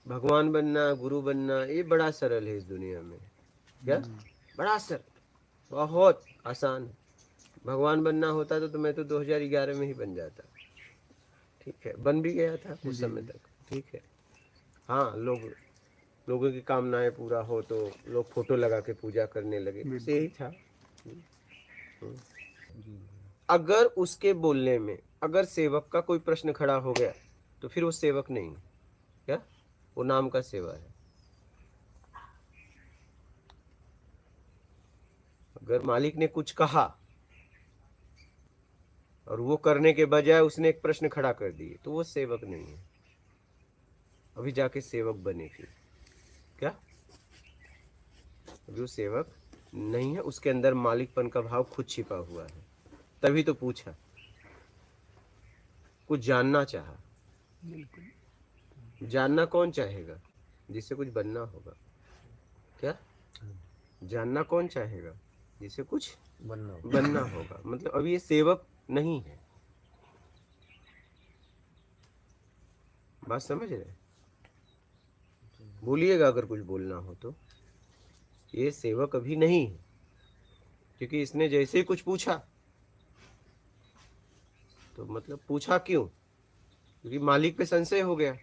भगवान बनना, गुरु बनना, ये बड़ा सरल है इस दुनिया में। क्या? बड़ा सरल, बहुत आसान है। भगवान बनना होता तो मैं तो 2011 में ही बन जाता। ठीक है, बन भी गया था उस समय तक। ठीक है, हाँ, लोगों की कामनाएं पूरा हो तो लोग फोटो लगा के पूजा करने लगे, बस यही था। अगर उसके बोलने में अगर सेवक का कोई प्रश्न खड़ा हो गया तो फिर वो सेवक नहीं है। क्या? वो नाम का सेवा है। अगर मालिक ने कुछ कहा और वो करने के बजाय उसने एक प्रश्न खड़ा कर दिए तो वो सेवक नहीं है। अभी जाके सेवक बने फिर। क्या? अभी वो सेवक नहीं है, उसके अंदर मालिकपन का भाव खुद छिपा हुआ है। तभी तो पूछा, कुछ जानना चाहा। जानना कौन चाहेगा? जिससे कुछ बनना होगा। क्या? जानना कौन चाहेगा? जिसे कुछ बनना होगा। मतलब अभी ये सेवक नहीं है। बात समझ रहे? बोलिएगा अगर कुछ बोलना हो तो। ये सेवक अभी नहीं है, क्योंकि इसने जैसे ही कुछ पूछा तो मतलब पूछा क्यों? क्योंकि मालिक पे संशय हो गया।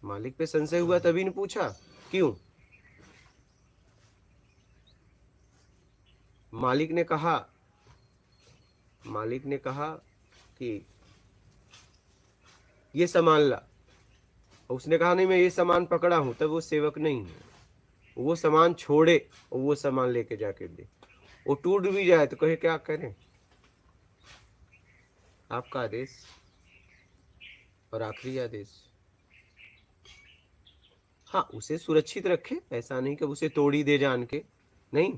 मालिक पे संशय हुआ तभी ने पूछा। क्यों? मालिक ने कहा कि ये सामान ला, और उसने कहा नहीं मैं ये सामान पकड़ा हूं, तब वो सेवक नहीं है। वो सामान छोड़े और वो सामान लेके जाके दे। वो टूट भी जाए तो कहे क्या करें? आपका आदेश और आखिरी आदेश। हाँ, उसे सुरक्षित रखे, ऐसा नहीं कि उसे तोड़ी दे जान के। नहीं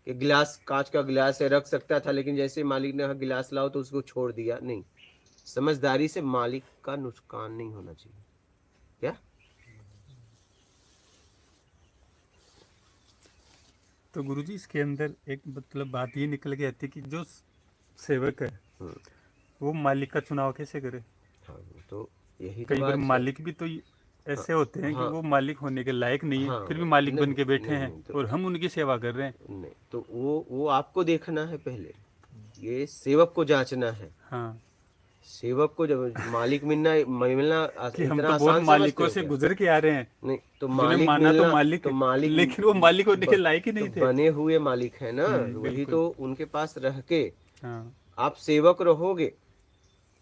कि गिलास, कांच का गिलास है, रख सकता था, लेकिन जैसे मालिक ने कहा गिलास लाओ तो उसको छोड़ दिया। नहीं, समझदारी से मालिक का नुकसान नहीं होना चाहिए। क्या? तो गुरुजी इसके अंदर एक मतलब बात ये निकल के आती है कि जो सेवक है वो मालिक का चुनाव कैसे करे? हाँ, तो यही तो कई बार बात है। मालिक भी तो हाँ, ऐसे होते हैं कि हाँ, वो मालिक होने के लायक नहीं है, हाँ, फिर भी मालिक बन नहीं, के बैठे नहीं, हैं नहीं, और हम उनकी सेवा कर रहे हैं। नहीं, तो वो आपको देखना है पहले। ये सेवक को जांचना है। हाँ, सेवक को जब मालिक मिलना मिलना कि हम इतना तो बहुत आसान समझते मालिकों हो से क्या? गुजर के आ रहे हैं, नहीं, तो जिन्हें मालिक माना तो मिलना, मालिक, तो मालिक लेकिन वो मालिक होने के लायक ही तो नहीं थे। बने हुए मालिक है ना, वही बिल्कुल। तो उनके पास रह के हाँ। आप सेवक रहोगे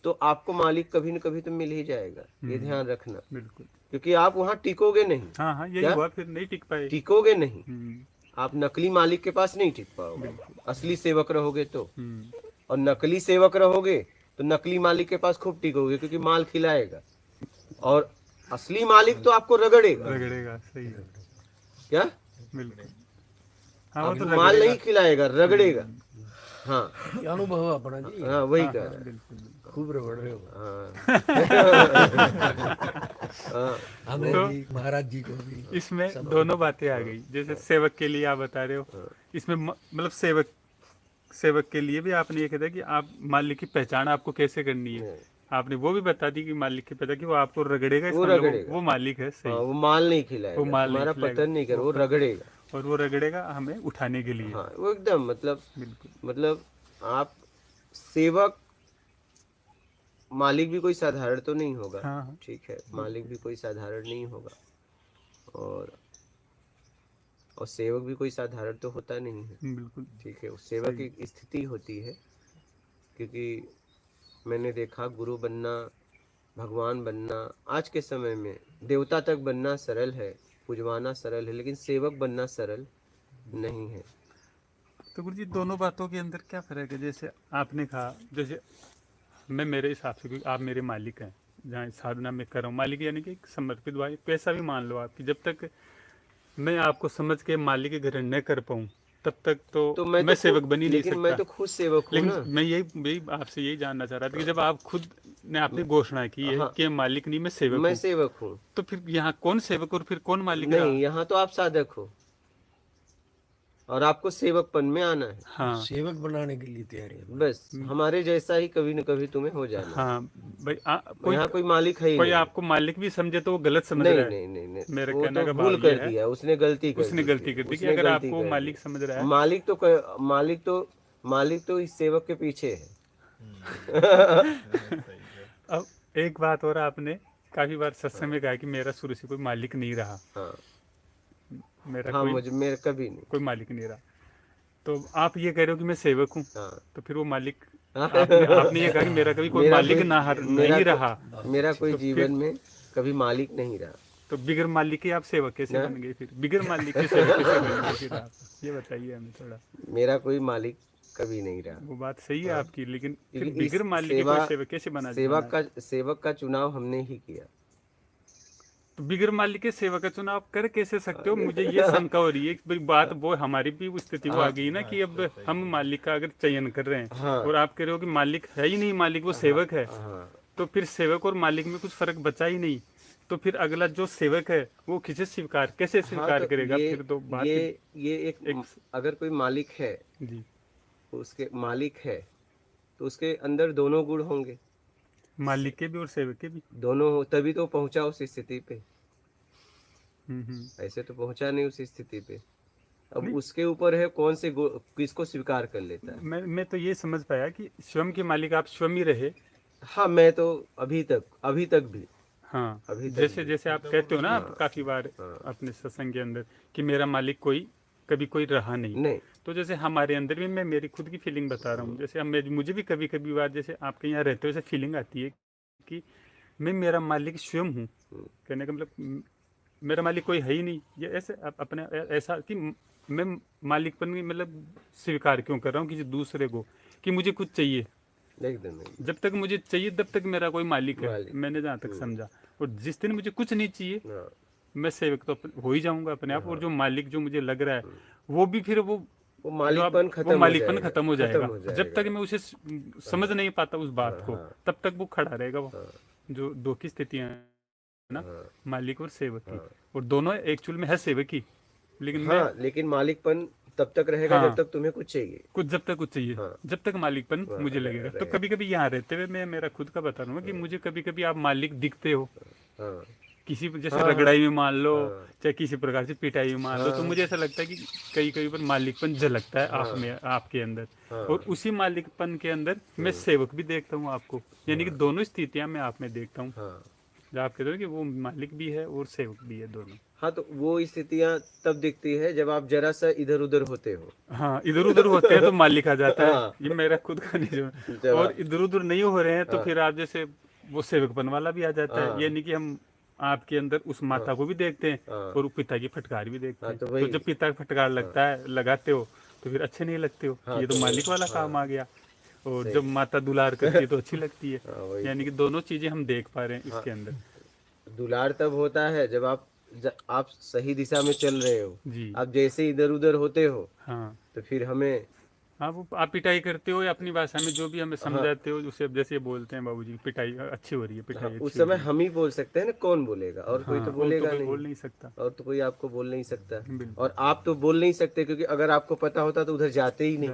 तो आपको मालिक कभी न कभी तो मिल ही जाएगा। ये ध्यान रखना, बिल्कुल। क्योंकि आप वहां टिकोगे नहीं। हाँ हाँ, यही क्या? हुआ, फिर नहीं टिक पाए। टिकोगे नहीं। हम्म, आप नकली मालिक के पास नहीं टिक पाओगे। बिल्कुल। असली सेवक रहोगे तो। हम्म, और नकली सेवक रहोगे तो नकली मालिक के पास खूब टिकोगे, क्योंकि माल खिलाएगा। और असली मालिक तो आपको रगड़ेगा। रगड़ेगा, सही है। क्या? बिल्कुल। हाँ, वो तो आपको माल रगड़ेगा। नहीं खिलाएगा, रगड़ेगा। हाँ, ये अनुभव है अपना जी। हाँ, वही हाँ कह हाँ, रहा है। बिल्कुल बिल्कुल। खूब रगड़ रहे हो। हाँ, हमें तो भी, महाराज जी को भी। इसमें सब दोनों बातें आ गई, जैसे सेवक के लिए आप बता रहे हो, इसमें मतलब सेवक के लिए भी आपने ये कहा कि आप मालिक की पहचान आपको कैसे करनी है, नहीं, आपने वो भी बता दी कि मालिक की पता कि वो आपको रगड़ेगा, वो इसका मतलब रगड़ेगा। वो मालिक है, हाँ, सही। वो माल नहीं वो खिलाएगा, माल नहीं तुम्हारा खिलाएगा, पतन नहीं कर, वो पता, रगड़ेगा। और वो रगड़ेगा हमें उठाने के लिए। हाँ, वो एकदम मतलब, बिल्कुल। मतलब आप सेवक, मालिक भी कोई साधारण तो नहीं होगा। हाँ हाँ, ठीक है, मालिक भी कोई साधारण नहीं होगा। और सेवक भी कोई साधारण तो होता नहीं है। बिल्कुल ठीक है, उस सेवक सही। की एक स्थिति होती है। क्योंकि मैंने देखा, गुरु बनना, भगवान बनना आज के समय में, देवता तक बनना सरल है, पुजवाना सरल है, लेकिन सेवक बनना सरल नहीं है। तो गुरु जी दोनों बातों के अंदर क्या फ़र्क है? जैसे आपने कहा, जैसे मैं मेरे हिसाब से, क्योंकि आप मेरे मालिक हैं, जहाँ इस साधना में कर रहा हूँ, मालिक यानी कि एक समर्पित भाई, कैसा भी मान लो आपकी, जब तक मैं आपको समझ के मालिक के ग्रहण न कर पाऊँ तब तक तो तो मैं मैं तो सेवक बन ही नहीं लेकिन मैं सकता। तो खुद सेवक हूँ लेकिन ना। मैं यही आपसे यही जानना चाह रहा था कि जब आप खुद ने आपने घोषणा की है हाँ, कि मैं मालिक नहीं, मैं सेवक मैं हूँ, सेवक हूँ। तो फिर यहाँ कौन सेवक और फिर कौन मालिक नहीं, रहा? यहाँ तो आप साधक हो। और आपको सेवकपन में आना है। हाँ सेवक बनाने के लिए तैयारी है। बस हमारे जैसा ही कभी न कभी तुम्हें हो जाना है। हाँ भाई कोई यहाँ कोई मालिक है ही कोई नहीं। आपको मालिक भी समझे तो वो गलत समझ नहीं रहा है। नहीं नहीं नहीं, मेरे वो कहने तो का भूल भाव ये कर है, दिया, उसने गलती कर उसने दी गलती थी, कर दी कि उसने अगर गलती आपको कर मालिक दी। समझ रहा है। मालिक तो इस सेवक के पीछे है। अब एक बात और, आपने काफी बार सत्संग में कहा कि मेरा शुरू से कोई मालिक नहीं रहा, हाँ मेरा हाँ, कोई मुझे मेरे कभी नहीं। कोई मालिक नहीं रहा। तो आप ये कह रहे हो कि मैं सेवक हूँ, हाँ तो फिर वो मालिक, आपने ये कहा कि मेरा कभी कोई मेरा मालिक कोई नहीं रहा, मेरा कोई तो जीवन में कभी मालिक नहीं रहा तो बिगर मालिक के आप सेवक कैसे ना? बन गए? फिर बिगर मालिक के सेवक कैसे बन गए फिर आप? ये बताइए हमें थोड़ा। मेरा कोई मालिक कभी नहीं रहा। वो बात सही है आपकी, लेकिन फिर क्योंकि बिगर मालिक के कोई सेवक कैसे बना? सेवक का चुनाव हमने ही किया। तो बिगर मालिक के सेवक का चुनाव कर कैसे सकते हो? मुझे ये शंका हो रही है कि बात वो हमारी भी उस स्थिति वो आ गई ना कि अब हम मालिक का अगर चयन कर रहे हैं, हाँ। और आप कह रहे हो कि मालिक है ही नहीं, मालिक वो सेवक है, हाँ तो फिर सेवक और मालिक में कुछ फर्क बचा ही नहीं। तो फिर अगला जो सेवक है वो कैसे स्वीकार तो करेगा? फिर तो बात ये एक अगर कोई मालिक है, जी, उसके मालिक है तो उसके अंदर दोनों गुण होंगे, मालिक के भी और सेवक के भी। दोनों हो, तभी तो पहुंचा उस स्थिति पे। हम्म। ऐसे तो पहुंचा नहीं उस स्थिति पे। अब नहीं। उसके ऊपर है कौन से किसको स्वीकार कर लेता है। मैं तो ये समझ पाया कि स्वयं के मालिक आप स्वयं ही रहे। हाँ, मैं तो अभी तक भी हाँ, अभी तक जैसे भी। जैसे आप कहते हो ना, आप काफी बार अपने सत्संग के अंदर कि मेरा मालिक कभी कोई रहा नहीं। नहीं, तो जैसे हमारे अंदर भी, मैं मेरी खुद की फीलिंग बता रहा हूँ, जैसे मुझे भी कभी कभी बार जैसे आपके यहाँ रहते हो, ऐसे फीलिंग आती है कि मैं मेरा मालिक स्वयं हूँ। कहने का मतलब मेरा मालिक कोई है ही नहीं। ये ऐसे अपने ऐसा कि मैं मालिकपन में मतलब स्वीकार क्यों कर रहा हूँ किसी दूसरे को, कि मुझे कुछ चाहिए। एकदम जब तक मुझे चाहिए तब तक मेरा कोई मालिक है, मालिक। मैंने जहाँ तक समझा। और जिस दिन मुझे कुछ नहीं चाहिए, हाँ, मैं सेवक तो हो ही जाऊंगा अपने आप। और जो मालिक जो मुझे लग रहा है वो भी फिर वो मालिकपन खत्म हो जाएगा। जब तक मैं उसे समझ नहीं पाता उस बात को, तब तक वो खड़ा रहेगा। वो जो दो की स्थितियां है ना, मालिक और सेवक की, और दोनों एक्चुअल में है सेवक ही, लेकिन लेकिन मालिकपन तब तक रहेगा जब तक तुम्हें कुछ चाहिए। जब तक कुछ चाहिए, जब तक मालिकपन मुझे लगेगा। तो कभी कभी यहाँ रहते हुए मैं मेरा खुद का बता रहा हूँ कि मुझे कभी कभी आप मालिक दिखते हो, किसी जैसे रगड़ाई में मान लो, चाहे किसी प्रकार से पिटाई में मान लो, तो मुझे ऐसा लगता है कि कई बार मालिकपन झलकता है आप में, आपके अंदर। और उसी मालिकपन के अंदर मैं सेवक भी देखता हूँ आपको, यानी कि दोनों स्थितियां मैं आप में देखता हूँ। जब आप कहते हो कि वो मालिक भी है और सेवक भी है, दोनों। हाँ, तो वो स्थितियां तब दिखती है जब आप जरा सा इधर उधर होते हो। हाँ, इधर उधर होते हैं तो मालिक आ जाता है। ये मेरा खुद का नहीं, और इधर उधर नहीं हो रहे हैं तो फिर आप जैसे वो सेवकपन वाला भी आ जाता है। ये नहीं कि हम आपके अंदर उस माता को भी देखते हैं और पिता की फटकार भी देखते हैं। तो जब पिता का फटकार लगता है, लगाते हो, तो फिर अच्छे नहीं लगते हो, ये तो मालिक वाला काम आ गया। और जब माता दुलार करती है तो अच्छी लगती है। यानी कि दोनों चीजें हम देख पा रहे हैं इसके अंदर। दुलार तब होता है जब आप सही दिशा में चल रहे हो जी। आप जैसे इधर उधर होते हो, हाँ, तो फिर हमें वो आप पिटाई करते हो या अपनी भाषा में जो भी हमें समझाते हो, उसे जैसे बोलते हैं बाबूजी, पिटाई अच्छी हो रही है, पिटाई उस समय हम ही बोल सकते हैं ना, कौन बोलेगा? और कोई तो बोलेगा नहीं, बोल नहीं सकता, और तो कोई आपको बोल नहीं सकता। और आप तो बोल नहीं सकते, क्योंकि अगर आपको पता होता तो उधर जाते ही नहीं।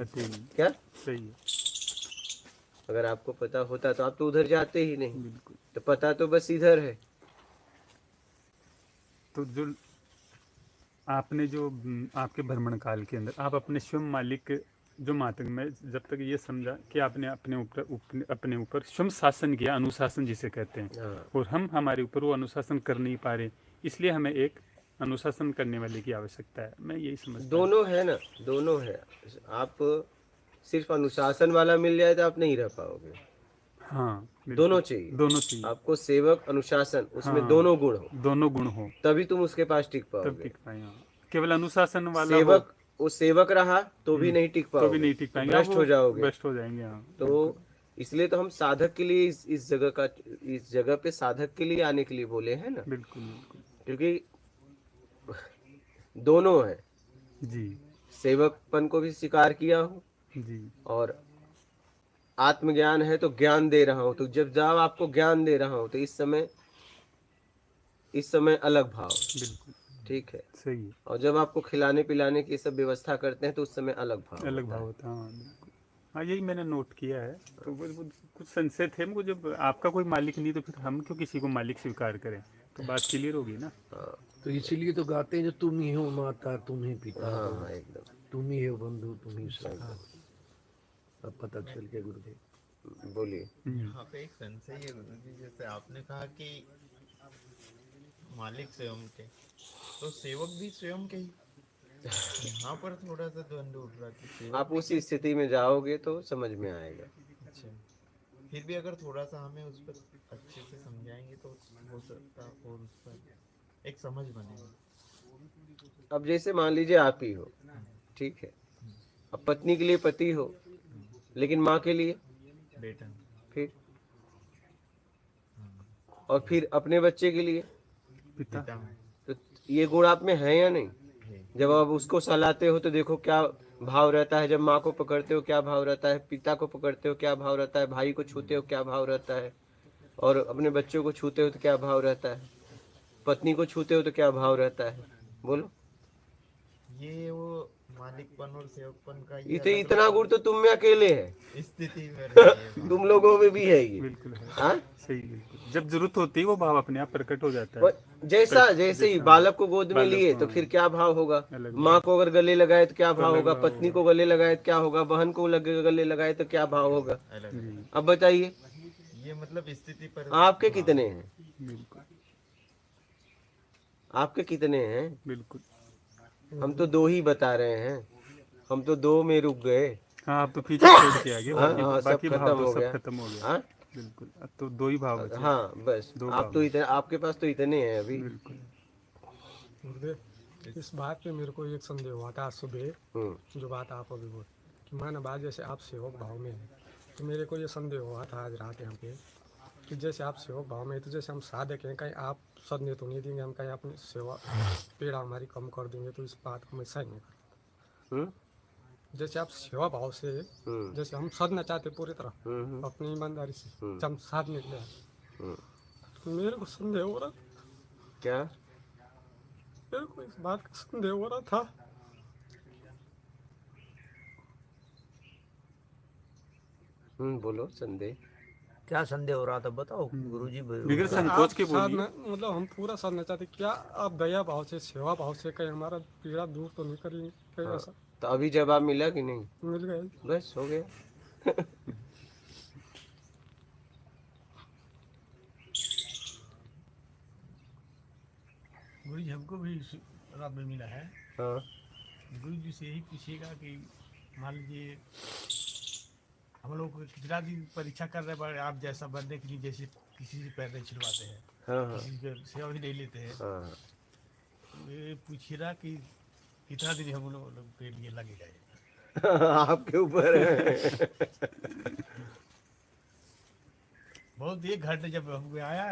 क्या सही है? अगर आपको पता होता तो आप तो उधर जाते ही नहीं। बिल्कुल। तो पता तो बस इधर है। तो जो आपने जो आपके भ्रमण काल के अंदर आप अपने स्वयं मालिक जो मातक में जब तक ये समझा कि आपने अपने ऊपर स्वयं शासन किया, अनुशासन जिसे कहते हैं, और हम हमारे ऊपर वो अनुशासन कर नहीं पा रहे, इसलिए हमें एक अनुशासन करने वाले की आवश्यकता है। मैं यही समझता हूं। दोनों है ना, दोनों है। आप सिर्फ अनुशासन वाला मिल जाए तो आप नहीं रह पाओगे। हाँ, दोनों चाहिए आपको, सेवक अनुशासन, उसमें दोनों गुण हो तभी तुम उसके पास टिक पाओगे। केवल अनुशासन वाला सेवक वो सेवक रहा तो भी नहीं टिक पाओगे, तो भी नहीं टिक पाएंगे, भ्रष्ट हो जाओगे, भ्रष्ट हो जाएंगे। हाँ, तो इसलिए तो हम साधक के लिए इस जगह पे साधक के लिए आने के लिए बोले हैं ना। बिल्कुल, क्योंकि दोनों है जी, सेवकपन को भी स्वीकार किया हूँ जी, और आत्मज्ञान है तो ज्ञान दे रहा हूँ। तो जब आपको ज्ञान दे रहा हूँ तो इस समय अलग भाव। बिल्कुल। ठीक है। सही है, और जब आपको खिलाने पिलाने की सब व्यवस्था करते हैं तो उस समय अलग भाव अलग होता भाव है। होता है। हाँ बिल्कुल, हाँ यही मैंने नोट किया है। तो वो कुछ संशय थे मुझे, जब आपका कोई मालिक नहीं तो फिर हम क्यों किसी को मालिक स्वीकार करें, तो बात क्लियर होगी ना। हाँ तो इसीलिए तो गाते हैं जो तुम ही हो माता तुम ही पिता हाँ हो, हाँ एकदम तुम ही हो बंधु तुम ही सब एकदम। हो। अब पता चल गया गुरुदेव। बोलिए। यहाँ पे एक संशय है गुरु जी, जैसे आपने कहा कि मालिक स्वयं के, तो सेवक भी स्वयं के ही। यहाँ पर थोड़ा सा द्वंद्व उठ रहा कि सेवक आप भी उस कैसे। स्थिति में जाओगे तो समझ में आएगा। अच्छा, फिर भी अगर थोड़ा सा हमें उस पर अच्छे से समझाएंगे तो हो सकता और उस पर एक समझ बनेगी। अब जैसे मान लीजिए आप ही हो, ठीक है, अब पत्नी के लिए पति हो, लेकिन माँ के लिए बेटा। फिर, और फिर अपने बच्चे के लिए, पिता। पिता हूँ। तो ये गुण आप में है या नहीं? है। जब आप उसको सहलाते हो तो देखो क्या भाव रहता है, जब माँ को पकड़ते हो क्या भाव रहता है, पिता को पकड़ते हो क्या भाव रहता है, भाई को छूते हो क्या भाव रहता है, और अपने बच्चों को छूते हो तो क्या भाव रहता है, पत्नी को छूते हो तो क्या भाव रहता है, बोलो। ये वो मालिकपन और सेवकपन का ये इतने अलग इतना गुण तो तुम में अकेले है। स्थिति में रही है। तुम लोगों में भी है ये। बिल्कुल है, हाँ, सही, बिल्कुल जब जरूरत होती है वो भाव अपने आप प्रकट हो जाता है। जैसा जैसे ही जैसा बालक को गोद में बालक, लिए तो हाँ, फिर क्या भाव होगा, अलग माँ भाव, को अगर गले लगाए तो क्या तो भाव अलग होगा, भाव पत्नी होगा। को गले लगाए तो क्या होगा, बहन को गले लगाए तो क्या भाव होगा। अलग जी, अलग। अब बताइए ये मतलब स्थिति पर आपके कितने हैं, बिल्कुल आपके कितने हैं? बिल्कुल। हम तो दो ही बता रहे हैं, हम तो दो में रुक गए। हाँ आप तो पीछे छोड़ के आगे, हाँ बाकी हाँ, सब बाकी भाव खत्म तो हो सब गया। खत्म हो गया। हाँ बिल्कुल, अब तो दो ही भाव बचे। हाँ, बस दो आप भाव तो इतने, आपके पास तो इतने हैं अभी। बिल्कुल। गुरुदेव इस बात पे मेरे को एक संदेह हुआ था आज सुबह, जो बात आप अभी बोल कि माना बात जैसे आप सेवक भाव में हैं, तो मेरे को ये संदेह हुआ था आज रात यहाँ पे कि जैसे आप सेवक भाव में हैं, तो जैसे हम साधक हैं, कहीं आप संदेह तो नहीं देंगे हम कहीं अपनी सेवा पीड़ा हमारी कम कर देंगे, तो इस बात को मैं सही नहीं करता। हम्म जैसे आप सेवा भाव से, जैसे हम साधना चाहते पूरी तरह अपनी ईमानदारी से, जब हम साधने के लिए आए, तो मेरे को संदेह हो रहा, क्या? मेरे को इस बात का संदेह हो रहा था बोलो संदेह। क्या संदेह हो रहा था बताओ गुरुजी। बिगड़ संकोच आप के बोलिए। साधना मतलब हम पूरा साधना चाहते, क्या आप दया भाव से सेवा भाव से कहीं हमारा पीड़ा दूर तो नहीं करेंगे, कहीं ऐसा तो अभी जवाब मिला कि नहीं? मिल गया? बस हो गया। गुरु जी हमको भी रात में मिला है। हाँ गुरु जी से यही पूछिएगा कि मान लीजिए हम लोग को कितना दिन परीक्षा कर रहे हैं आप जैसा बनने के लिए, जैसे किसी से पैर नहीं छिलवाते हैं, हाँ हाँ किसी से सेवा भी नहीं लेते हैं, हाँ तो ये पूछिएगा कि कितना दिन हम लोग के लिए लगेगा ये। आपके ऊपर है। बहुत 1 घंटे जब हम आया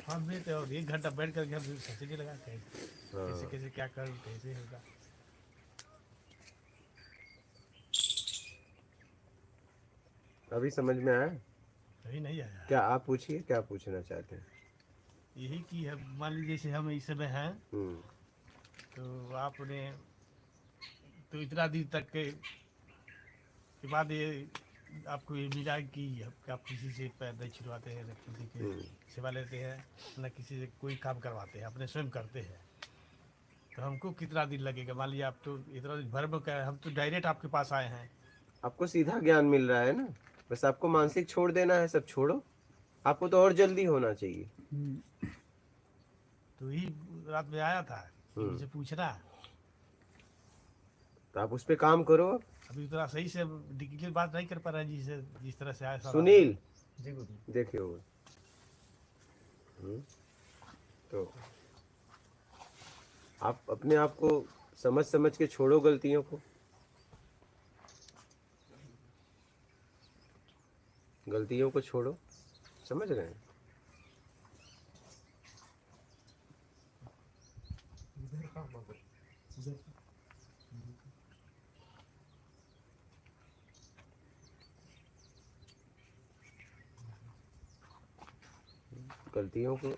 हम भी थे और 1 घंटा बैठ करके हम सोचने लगा कैसे कैसे क्या करूँ कैसे होगा। अभी समझ में आया? कहीं नहीं आया। क्या आप पूछिए, क्या पूछना चाहते हैं? यही कि मान लीजिए जैसे हम इस समय हैं, हम्म, तो आपने तो इतना दिन तक के बाद ये आपको ये मिला कि आप किसी से पैर नहीं छिलवाते हैं, न किसी के सेवा लेते हैं, न किसी से कोई काम करवाते हैं, अपने स्वयं करते हैं, तो हमको कितना दिन लगेगा? मान लीजिए आप तो इतना दिन भर में हम तो डायरेक्ट आपके पास आए हैं। आपको सीधा ज्ञान मिल रहा है ना, बस आपको मानसिक छोड़ देना है, सब छोड़ो। आपको तो और जल्दी होना चाहिए। तो ही रात में आया था मुझे पूछना, तो आप उस पे काम करो। अभी उतना सही से डिटेल बात नहीं कर पा रहा है जिस तरह से आया सारा। सुनील जी गुरु। देखे होगा। तो आप अपने आप को समझ समझ के छोड़ो गलतियों को। गलतियों को छोड़ो, समझ रहे हैं? गलतियों को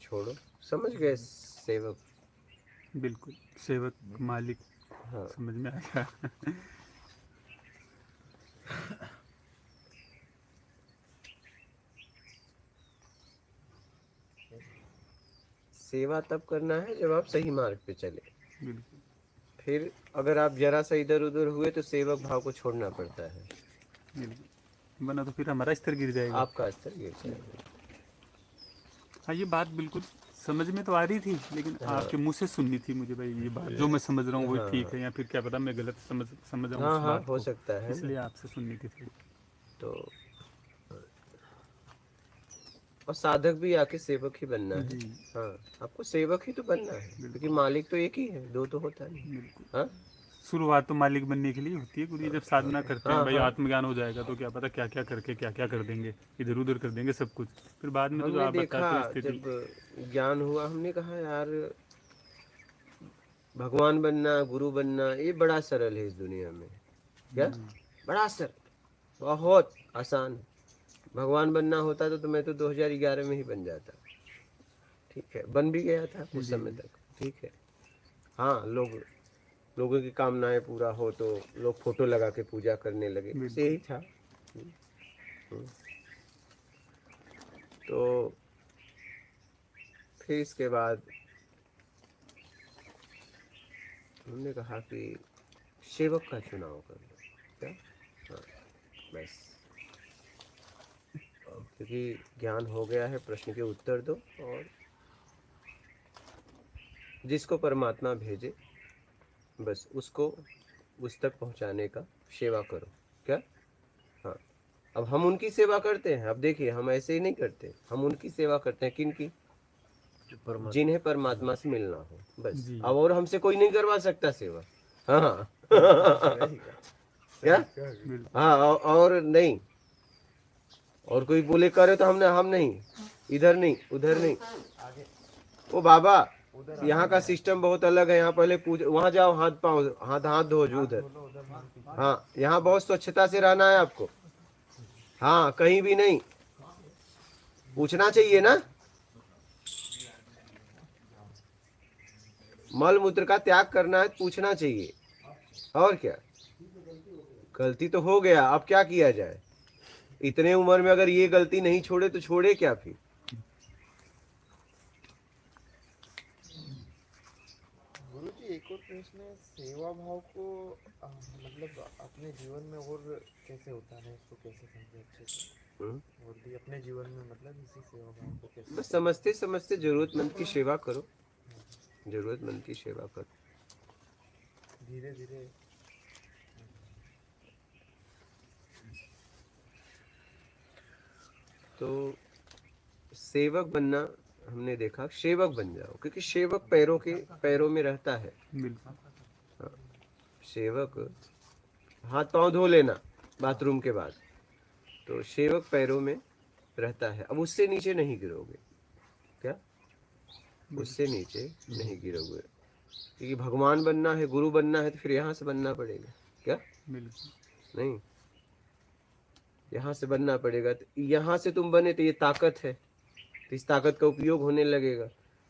छोड़ो, समझ गए सेवक? बिल्कुल सेवक मालिक हाँ समझ में आया। सेवा तब करना है जब आप सही मार्ग पे चले। बिल्कुल फिर अगर आप जरा सा इधर उधर हुए तो सेवक भाव को छोड़ना पड़ता है, बिल्कुल, वरना तो फिर हमारा स्तर गिर जाएगा। आपका स्तर गिर जाएगा। हाँ ये बात बिल्कुल समझ में तो आ रही थी, लेकिन आपके मुंह से सुननी थी मुझे भाई, ये बात जो मैं समझ रहा हूँ वो ठीक है, या फिर क्या पता मैं गलत समझ रहा हूँ हाँ उस हाँ बात हो को, सकता है इसलिए ना। आपसे सुननी थी थोड़ी। तो और साधक भी आके सेवक ही बनना है। जी हाँ आपको सेवक ही तो बनना है, क्योंकि मालिक तो एक ही है, दो तो होता नहीं। बिल्कुल, हाँ शुरुआत तो मालिक बनने के लिए होती है गुरु जी। जब साधना करते हैं हाँ भाई हाँ आत्मज्ञान हो जाएगा तो क्या पता क्या क्या करके क्या क्या कर देंगे, इधर उधर कर देंगे सब कुछ, फिर बाद में तो जो हमने आप देखा बताते हो स्थिति। जब ज्ञान हुआ, हमने कहा यार भगवान बनना, गुरु बनना, ये बड़ा सरल है इस दुनिया में। क्या बड़ा सरल, बहुत आसान है। भगवान बनना होता तो मैं तो 2011 में ही बन जाता। ठीक है, बन भी गया था उस जी समय तक। ठीक है, हाँ लोगों की कामनाएं पूरा हो तो लोग फोटो लगा के पूजा करने लगे, बस बिल्कुल यही था। तो फिर इसके बाद हमने कहा कि सेवक का चुनाव कर लो। क्या? हाँ बस, क्योंकि ज्ञान हो गया है, प्रश्न के उत्तर दो और जिसको परमात्मा भेजे बस उसको उस तक पहुंचाने का सेवा करो। क्या? हाँ अब हम उनकी सेवा करते हैं। अब देखिए हम ऐसे ही नहीं करते, हम उनकी सेवा करते हैं। किन की? जिन्हें परमात्मा से मिलना हो बस। जी अब और हमसे कोई नहीं करवा सकता सेवा। हाँ क्या? बिल्कुल हाँ और नहीं, और कोई बोले करे तो हम नहीं, इधर नहीं उधर नहीं। ओ बाबा यहाँ का सिस्टम बहुत अलग है, यहाँ पहले पूज, वहाँ जाओ हाथ पाओ, हाथ हाथ धो उधर। हाँ यहाँ बहुत स्वच्छता से रहना है आपको। हाँ कहीं भी नहीं, पूछना चाहिए ना। मल मूत्र का त्याग करना है, पूछना चाहिए। और क्या, गलती तो हो गया, अब क्या किया जाए। इतने उम्र में अगर ये गलती नहीं छोड़े तो छोड़े क्या फिर। गुरु जी एक और प्रश्न है, सेवा भाव को मतलब अपने जीवन में और कैसे उतारें, इसको कैसे समझे अच्छे से, और भी अपने जीवन में मतलब इसी सेवा भाव को कैसे बस समझते समझते जरूरतमंद की सेवा करो, जरूरतमंद की सेवा करो। धीरे धीरे। तो सेवक बनना हमने देखा, सेवक बन जाओ, क्योंकि सेवक पैरों में रहता है। बिल्कुल सेवक हाथ पांव धो लेना बाथरूम के बाद, तो सेवक पैरों में रहता है। अब उससे नीचे नहीं गिरोगे। क्या? उससे नीचे नहीं गिरोगे, क्योंकि भगवान बनना है, गुरु बनना है तो फिर यहाँ से बनना पड़ेगा। क्या? बिल्कुल नहीं, यहाँ से बनना पड़ेगा। तो यहाँ से तुम बने तो ये ताकत है, तो इस ताकत का उपयोग होने लगेगा।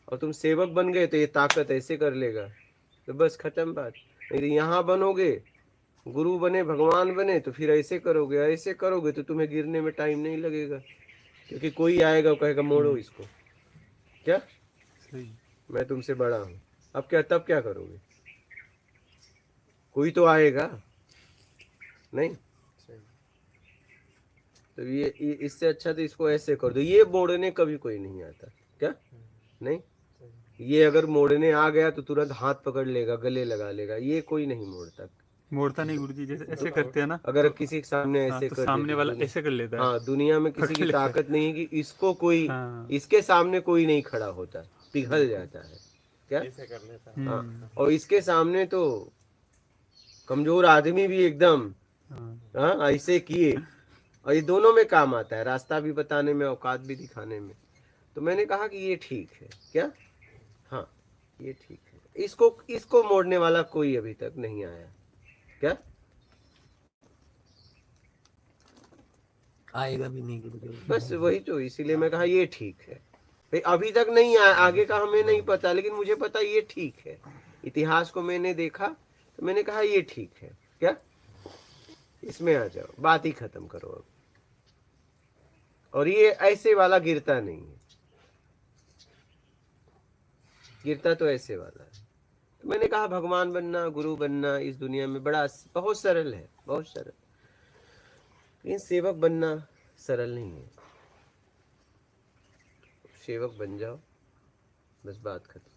और तुम सेवक बन गए तो ये ताकत ऐसे कर लेगा, तो बस खत्म बात। नहीं तो यहाँ बनोगे, गुरु बने, भगवान बने, तो फिर ऐसे करोगे तो तुम्हें गिरने में टाइम नहीं लगेगा, क्योंकि कोई आएगा और कहेगा मोड़ो इसको। क्या? सही मैं तुमसे बड़ा हूँ। अब क्या, तब क्या करोगे? कोई तो आएगा नहीं। तो ये इससे अच्छा तो इसको ऐसे कर दो। ये मोड़ने कभी कोई नहीं आता। क्या? नहीं, ये अगर मोड़ने आ गया तो तुरंत हाथ पकड़ लेगा, गले लगा लेगा, ये कोई नहीं मोड़ता। मोड़ता नहीं गुरु जी, जैसे ऐसे करते हैं ना अगर तो, किसी के सामने हाँ ऐसे तो कर दे सामने तो वाला ऐसे कर लेता है, हाँ दुनिया में किसी पकड़ की लेता है। ताकत नहीं है कि इसको कोई, हाँ इसके सामने कोई नहीं खड़ा होता, पिघल जाता है। क्या? ऐसे कर लेता है। हाँ, और इसके सामने तो कमजोर आदमी भी एकदम हाँ हाँ ऐसे किए। और ये दोनों में काम आता है, रास्ता भी बताने में, औकात भी दिखाने में। तो मैंने कहा कि ये ठीक है। क्या? हाँ ये ठीक है, इसको मोड़ने वाला कोई अभी तक नहीं आया। क्या? आएगा भी नहीं गुरु जी। बस वही तो, इसीलिए मैं कहा ये ठीक है। भाई अभी तक नहीं आया, आगे का हमें नहीं पता, लेकिन मुझे पता ये ठीक है। इतिहास को मैंने देखा तो मैंने कहा ये ठीक है। क्या इसमें आ जाओ, बात ही खत्म करो अब। और ये ऐसे वाला गिरता नहीं है, गिरता तो ऐसे वाला है। तो मैंने कहा भगवान बनना, गुरु बनना इस दुनिया में बड़ा बहुत सरल है, बहुत सरल। लेकिन सेवक बनना सरल नहीं है। सेवक बन जाओ, बस बात खत्म।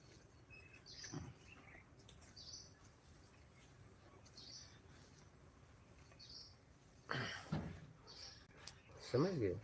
समझ गए?